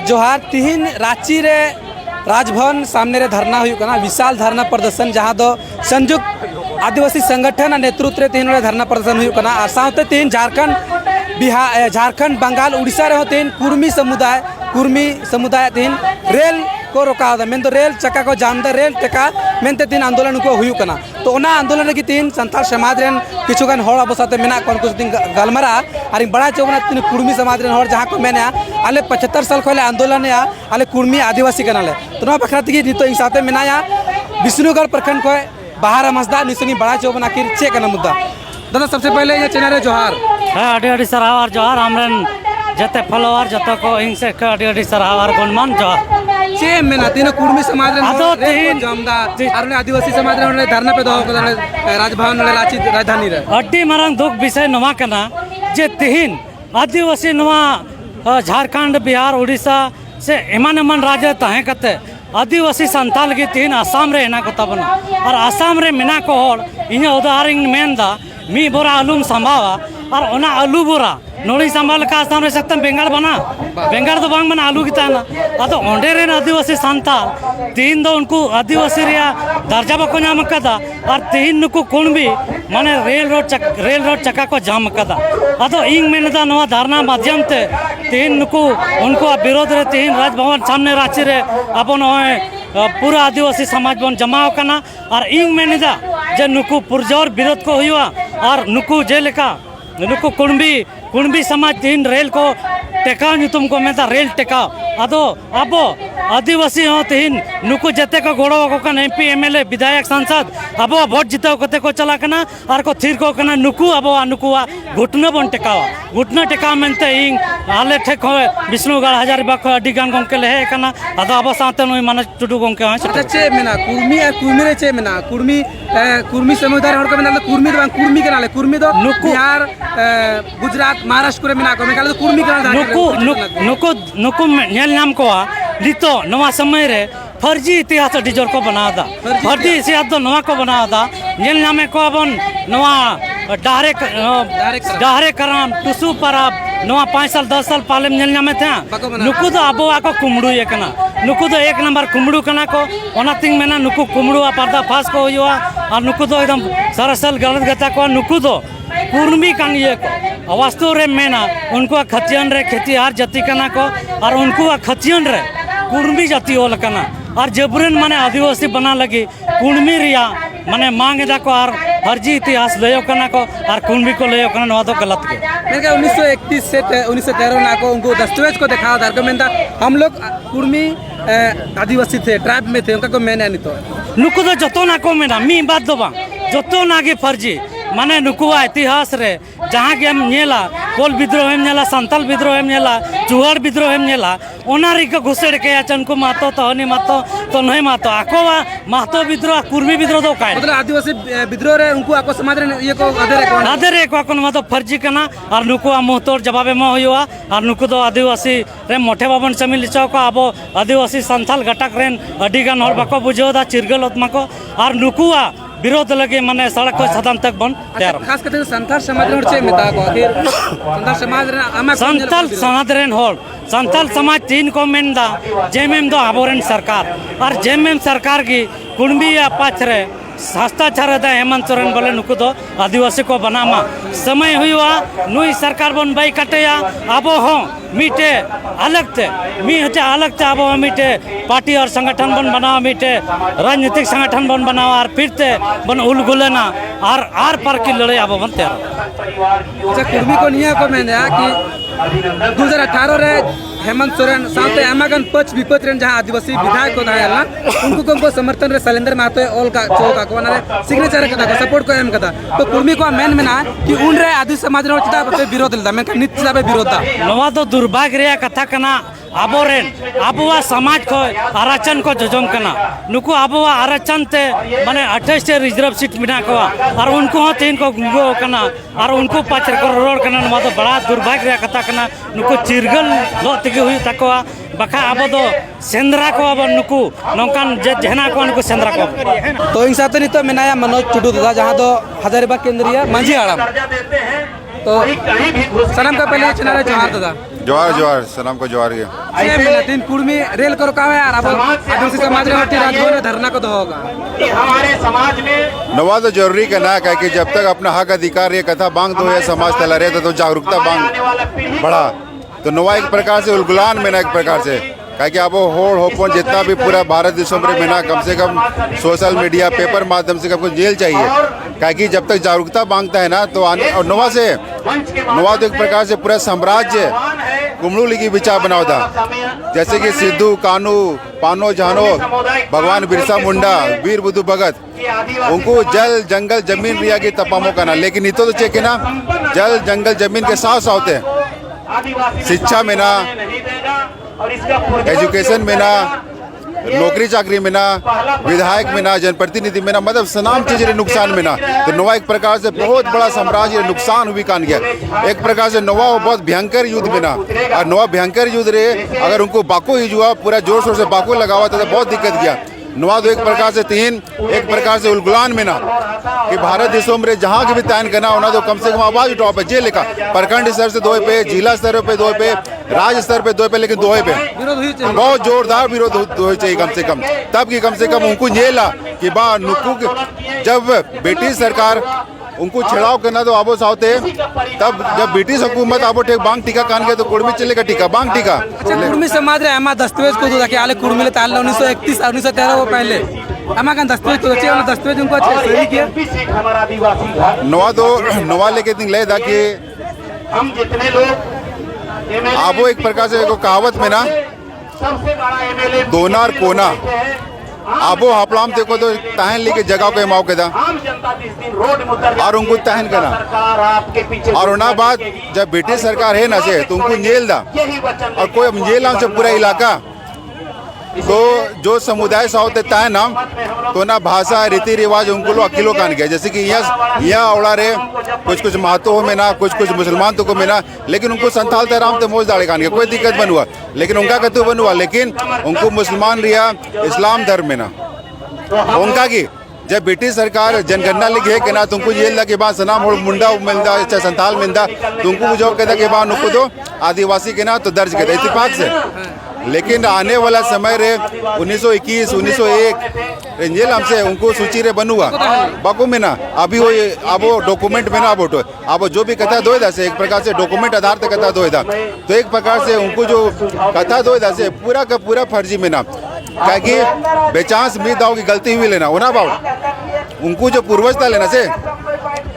जोहार तिहिन रांची रे राजभवन सामने रे धरना हुई कना विशाल धरना प्रदर्शन जहाँ दो संयुक्त आदिवासी संगठन नेतृत्व रे तिहिन धरना प्रदर्शन हुई कना और साथ तिहिन झारखंड बंगाल उड़ीसा रे तिहिन कुर्मी समुदाय तिहिन रेल को रोका मेन तो रेल चक्का को जाम दा रेल टेका मेनते तीन आंदोलन को हुई कना तो ओना आंदोलन की तीन संथाल समाज रेन किछुगान होड़ अब साथे मेना कोन कुछ दिन गलमरा और बड़ा चौबना तीन कुर्मी समाज रेन होड़ जहाँ को मेने आले 75 साल खोले आंदोलन या आले कुर्मी आदिवासी कनाले तो ना बखरा तगी नितो साथे मेनाया विष्णुगढ़ प्रखंड को बाहर मसदा निसंगी बड़ा चौबना की चे कना मुद्दा दादा सबसे पहले ये चैनल जोहार हाँ अडी सराह और जोहार हमरन जते फॉलोअर जतो को इनसे अडी सराह और गुणमान जोहार चे मेना तीन कुर्मी समाज रे तीन जामदा और आदिवासी समाज रे धरना पे दो राजभवन रे रांची राजधानी रे अड्डी मारंग दुख विषय नवा कना जे तीन आदिवासी नवा झारखंड बिहार उड़ीसा से एमन एमन राज्य तहे कते आदिवासी संताल की तीन आसाम रे हेना को तबना और आसाम रे मेना को होड़ इन उदाहरण मेनदा मी बोरा आलूम संभावा और ओना आलू बोरा नोड़ी संभाल का आसाम रे सकतम बेंगाल तो बांग बना आलू की ताना अतो ओंडे रे आदिवासी संताल तीन दो उनको आदिवासी रिया दर्जा बको नाम कदा और तीन नुको कुणबी माने रेल रोड चक्का को जाम कदा अतो इंग मेनदा नवा धारणा माध्यम ते तीन नुको उनको विरोध रे तीन राजभवन सामने रांची रे अपन पूरा आदिवासी समाज बन जमाव कना और इंग मेनदा जे नुको पुरजोर विरोध को हुआ और नुको जेलेका नुको कुणबी समाज तीन रेल को टेकाव तुमको मेता रेल टेकाव अदो अबो आदिवासी हो तीन नुको जते को गोड़ो को कन एमपी एमएलए विधायक सांसद अबो वोट जितो कते को चला कना और को थीर को कना नुकु अबो नुकुआ घुटना बन टेकाव मेनते इंग आले ठेक हो विष्णुगढ़ हजारीबाग को अडी गान गंके ले कना अदो अबो साते नोई मानस टुडू गंके हो चे मेना कुर्मी रे चे मेना कुर्मी समुदाय हड़ को मेना कुर्मी के नाले कुर्मी दो बिहार गुजरात महाराष्ट्र रे मेना को मेकाले कुर्मी के नुकु नेल नाम को नितो नवा समय रे फर्जी इतिहास डिजोर को बनादा फर्जी इतिहास तो नवा को बनादा नेल नामे को अपन नवा डाहरे कराम टुसु परब नवा 5 साल 10 साल पहले नेल नामे थे नुकु तो अबो को कुमड़ू ये कना नुकु तो एक नंबर कुमड़ू कना को ओना तिंग मेना नुकु कुमड़ू पर्दा फास को हुआ और नुकु तो एकदम सरसल गलत गता को नुकु तो कुर्मी कान ये को वास्तव रे मेना उनको खतियन रे खेतीहार जाति कना को और उनको खतियन रे कुर्मी जाति होल कना और जबरन माने आदिवासी बना लगी कुर्मी रिया माने मांग दा को और फर्जी इतिहास लेयो कना को और कुर्मी को लेयो कना नवा तो गलत के मेरे 1931 से 1913 ना को उनको दस्तावेज को दिखाया था argument हम लोग कुर्मी आदिवासी थे ट्राइब में थे उनका को मैंने नहीं तो नुको तो जतो ना को मेना मी बात दो बा जतो ना के फर्जी माने नुकुआ इतिहास रे जहाँ के हम नेला कोल विद्रोह हम नेला संताल विद्रोह हम नेला चुहाड़ विद्रोह हम नेला ओनारी को घुसेड़ के अचन को मातो तो हनी मातो तो नहीं मातो आकोवा मातो विद्रोह कुर्मी विद्रोह दो काय मतलब आदिवासी विद्रोह रे उनको आको समाज रे ये को आदरे को कोन मातो फर्जी कना और नुकुआ मुहतोर जवाबे म होयुआ और नुकु दो आदिवासी रे मोठे बाबन समिल चौको आबो आदिवासी संथाल घटक रेन अडिगान हर बाको बुझोदा चिरगल ओतमाको और नुकुआ विरोध लगे माने सड़क को सदन तक बन तैयार खास करके संथाल समाज रे चे मेता को आखिर संथाल समाज रे आमा संथाल समाज रे होल संथाल समाज तीन को मेंदा जेमेम दो आबोरन सरकार और जेमेम सरकार की कुणबी या पाछरे हस्ताक्षर है हेमंत सोरेन बोले नुकु तो आदिवासी को बनामा समय हुआ नुई सरकार बन बाई कटेया अबो हो मीटे अलग थे अब मीटे पार्टी और संगठन बन बनाओ मीटे राजनीतिक संगठन बन बनाओ और फिर ते बन उलगुलेना और आर पार की लड़ाई अब बनते अच्छा कुर्मी को निया को मैंने कि 2018 रे हेमंत सोरेन साथे एमागन पच विपच रेन जहां आदिवासी विधायक को दायला उनको समर्थन रे शैलेंद्र महतो ओल का चौका को ना सिग्नेचर कदा सपोर्ट को एम कदा तो कुर्मी को मेन मेना कि उन रे आदिवासी समाज रे चिता विरोध लेदा मेन नित्य विरोध दा नवा तो दुर्भाग्य रे कथा कना आबोरेन आबुआ समाज को आरक्षण को जोजम कना नुकु आबुआ आरक्षण ते माने 28 रिजर्व सीट मिना को और उनको तीन को गुंगो कना और उनको 5 करोड़ कना नवा तो बड़ा दुर्भाग्य रे कथा कना नुकु चिरगल लो तिगे हुई तकोआ बखा आबो दो सेंद्रा को अब नुकु नौकान जहना को नुकु सेंद्रा को तो इन साथ नितो मेनाया मनोज टुडू दादा जहां दो हजारीबाग केंद्रीय मांझी आड़म तो सनम का पहले चैनल जोहार दादा जोहार जोहार सलाम को जोहार गया 6 महीना तीन कुर्मी रेल को रुका है यार अब आदिवासी समाज रे होती राजभवन में धरना को तो होगा हमारे समाज में नवा तो जरूरी का ना कि जब तक अपना हक अधिकार ये कथा बांग दो ये समाज तला रहे तो जागरूकता बांग बढ़ा तो नवा एक प्रकार से उलगुलान में ना एक प्रकार से कि अब होड़ होपन जितना भी पूरा भारत देशों में ना कम से कम सोशल मीडिया पेपर माध्यम से कम जेल चाहिए कि जब तक जागरूकता मांगता है ना तो आने और नवा तो एक प्रकार से पूरा साम्राज्य कुमड़ू लिखी विचार बनाओ था जैसे कि सिद्धू कानू पानो जानो भगवान बिरसा मुंडा वीर बुद्धू भगत उनको जल जंगल जमीन रिया की तपामो करना लेकिन इतो तो चेक ना जल जंगल जमीन के साथ साथ है शिक्षा में ना एजुकेशन में ना नौकरी चाकरी में ना विधायक में ना जनप्रतिनिधि में ना मतलब सनाम चीज रे नुकसान में ना तो नवा एक प्रकार से बहुत बड़ा साम्राज्य नुकसान हुई कान गया एक प्रकार से नवा बहुत भयंकर युद्ध में ना और नवा भयंकर युद्ध रे अगर उनको बाको ही जुआ पूरा जोर शोर से बाको लगावा तो बहुत दिक्कत गया नवा तो एक प्रकार से तीन एक प्रकार से उलगुलान में ना कि भारत देशों में जहाँ के भी तयन करना होना तो कम से कम आवाज उठाओ पे जे लिखा प्रखंड स्तर से 2 पे जिला स्तर पे 2 पे राज्य स्तर पे 2 पे लेकिन 2 पे बहुत जोरदार विरोध हो चाहिए कम से कम तब कि कम से कम उनको ये ला कि बा नुकू जब ब्रिटिश सरकार उनको छिड़ाव करना तो आबो सावते तब जब ब्रिटिश हुकूमत आबो टेक बांग टीका कान गए तो कुर्मी चलेगा टीका बांग टीका कुर्मी समाज रे एमा दस्तावेज को दो कि आले कुर्मी ले ताल 1931 1913 वो पहले एमा का दस्तावेज तो चाहिए दस्तावेज उनको अच्छे सही किया नवा लेके दिन ले दा कि हम जितने लोग आबो एक प्रकार से एक कहावत में ना सबसे बड़ा एमएलए दोनार कोना आबो हापलाम देखो तो तहन लेके जगह को माओ के दा आम जनता जिस दिन रोड में उतर और उनको तहन करना सरकार आपके पीछे और उना बाद जब ब्रिटिश सरकार है ना से तो उनको जेल दा यही वचन और कोई जेल से पूरा इलाका तो जो समुदाय से होते तय नाम तो ना भाषा रीति रिवाज उनको लोग अकेलो कान गया जैसे कि यहाँ औड़ा रे कुछ महतो में ना कुछ मुसलमान तो को में ना लेकिन उनको संथाल तराम तो मोज दाड़े कान गया कोई दिक्कत बन हुआ लेकिन उनका कतु बन हुआ लेकिन उनको मुसलमान रिया इस्लाम धर्म में ना उनका की जब ब्रिटिश सरकार जनगणना लिखी है कि ना तुमको ये लगा कि बाद सनाम और मुंडा मिलता अच्छा संथाल मिलता तुमको जो कहता कि बाद उनको तो आदिवासी के ना तो दर्ज कहता इत्तेफाक से लेकिन आने वाला समय रे 1921 1901 रेंजेल हमसे उनको सूची रे बनुआ बाकू में ना अभी वो अब वो डॉक्यूमेंट में ना अब जो भी कथा दो से एक प्रकार से डॉक्यूमेंट आधार पे कथा दो तो एक प्रकार से उनको जो कथा दो से पूरा का पूरा फर्जी में ना क्या कि बेचांस मी दाव की गलती हुई लेना होना बाबू उनको जो पूर्वजता लेना से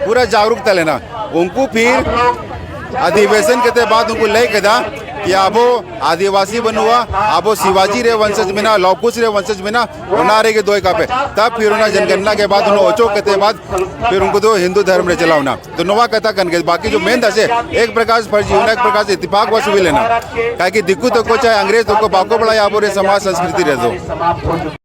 पूरा जागरूकता लेना उनको फिर अधिवेशन के बाद उनको ले के दा कि आबो आदिवासी बनुआ आबो शिवाजी रे वंशज में ना लौकुश रे वंशज में ना उनारे के दो का पे तब फिर उन्हें जनगणना के बाद उन्हें ओचो के बाद फिर उनको तो हिंदू धर्म रे चलावना तो नवा कथा कन के बाकी जो मेन दसे एक प्रकार से फर्जी होना एक प्रकार से इत्तेफाक वश भी लेना क्या कि दिक्कू तो को चाहे अंग्रेज तो को बाको बड़ा आबो रे समाज संस्कृति रह दो